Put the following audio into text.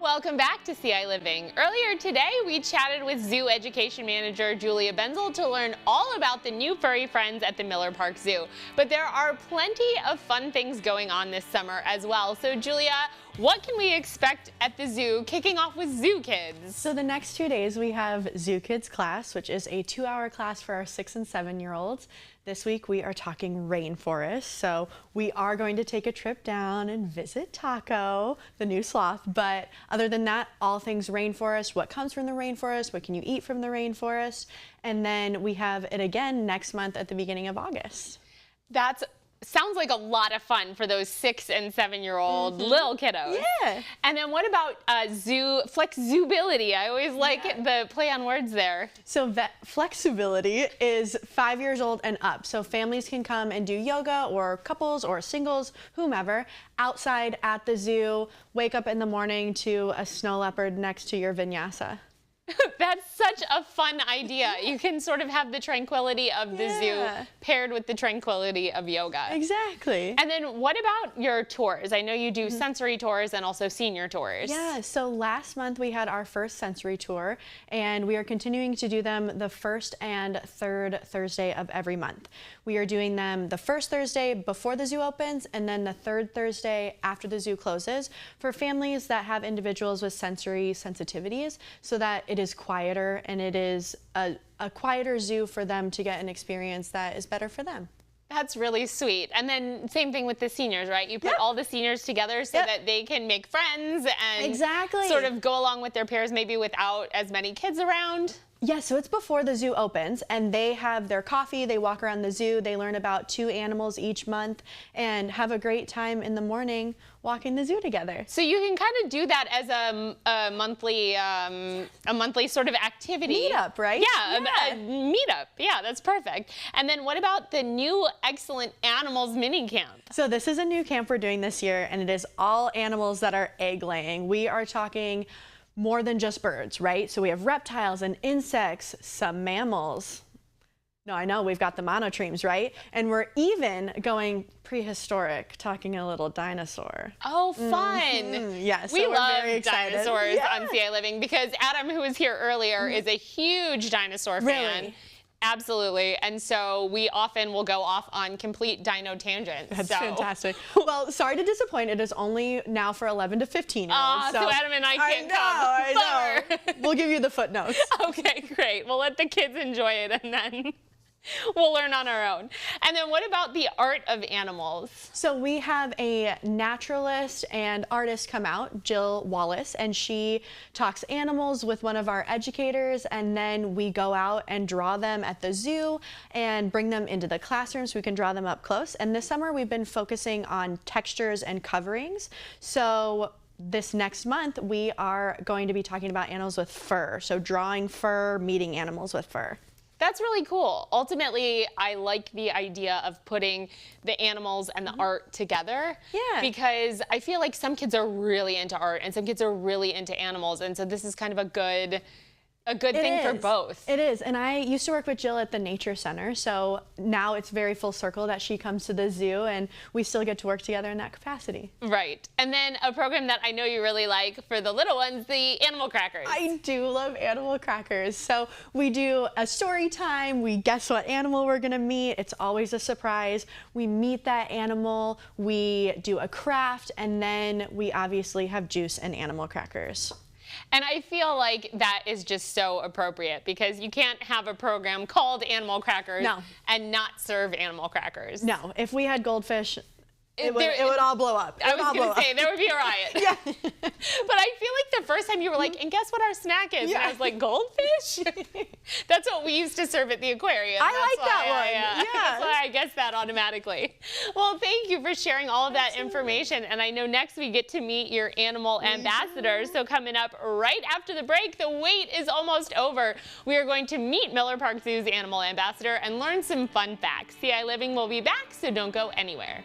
Welcome back to ciLiving. Earlier today, we chatted with Zoo Education Manager Julia Bezel to learn all about the new furry friends at the Miller Park Zoo. But there are plenty of fun things going on this summer as well. So Julia, what can we expect at the zoo, kicking off with Zoo Kids? So the next 2 days we have Zoo Kids class, which is a 2-hour class for our 6- and 7-year-olds. This week we are talking rainforest, so we are going to take a trip down and visit Taco, the new sloth. But other than that, all things rainforest, what comes from the rainforest, what can you eat from the rainforest, and then we have it again next month at the beginning of August. Sounds like a lot of fun for those 6- and 7-year-old little kiddos. Yeah. And then what about flexibility? I always like the play on words there. So flexibility is 5 years old and up. So families can come and do yoga, or couples or singles, whomever, outside at the zoo, wake up in the morning to a snow leopard next to your vinyasa. That's such a fun idea. You can sort of have the tranquility of the zoo paired with the tranquility of yoga. Exactly. And then what about your tours? I know you do sensory tours and also senior tours. Yeah, so last month we had our first sensory tour, and we are continuing to do them the first and third Thursday of every month. We are doing them the first Thursday before the zoo opens, and then the third Thursday after the zoo closes, for families that have individuals with sensory sensitivities, so that it is quieter and it is a quieter zoo for them to get an experience that is better for them. That's really sweet. And then same thing with the seniors, right? You put all the seniors together so that they can make friends and sort of go along with their peers, maybe without as many kids around. Yeah, so it's before the zoo opens, and they have their coffee, they walk around the zoo, they learn about 2 animals each month, and have a great time in the morning walking the zoo together. So you can kind of do that as a monthly sort of activity. Meetup, right? Yeah, a meetup. Yeah, that's perfect. And then what about the new Excellent Animals mini camp? So this is a new camp we're doing this year, and it is all animals that are egg laying. We are talking more than just birds, right? So we have reptiles and insects, some mammals. No, I know, we've got the monotremes, right? And we're even going prehistoric, talking a little dinosaur. Oh, fun. Yes, we so love very excited. Dinosaurs on ciLiving, because Adam, who was here earlier, is a huge dinosaur fan. Really? Absolutely. And so we often will go off on complete dino tangents. That's fantastic. Well, sorry to disappoint. It is only now for 11 to 15-year-olds. So Adam and I can't come. I know. We'll give you the footnotes. Okay, great. We'll let the kids enjoy it, and then we'll learn on our own. And then what about the art of animals? So we have a naturalist and artist come out, Jill Wallace, and she talks animals with one of our educators, and then we go out and draw them at the zoo and bring them into the classroom so we can draw them up close. And this summer we've been focusing on textures and coverings. So this next month we are going to be talking about animals with fur. So drawing fur, meeting animals with fur. That's really cool. Ultimately, I like the idea of putting the animals and the art together. Yeah. Because I feel like some kids are really into art and some kids are really into animals. And so this is kind of a good thing for both. It is. And I used to work with Jill at the Nature Center. So now it's very full circle that she comes to the zoo, and we still get to work together in that capacity. Right. And then a program that I know you really like for the little ones, the animal crackers. I do love animal crackers. So we do a story time. We guess what animal we're going to meet. It's always a surprise. We meet that animal. We do a craft, and then we obviously have juice and animal crackers. And I feel like that is just so appropriate, because you can't have a program called Animal Crackers and not serve animal crackers. No, if we had goldfish, it would all blow up. I was going to say, there would be a riot. Yeah. But I feel like the first time you were like, and guess what our snack is? And I was like, goldfish? That's what we used to serve at the aquarium. I like that one. That's why I guessed that automatically. Well, thank you for sharing all of that information. And I know next we get to meet your animal ambassadors. So coming up right after the break, the wait is almost over. We are going to meet Miller Park Zoo's animal ambassador and learn some fun facts. ciLiving will be back, so don't go anywhere.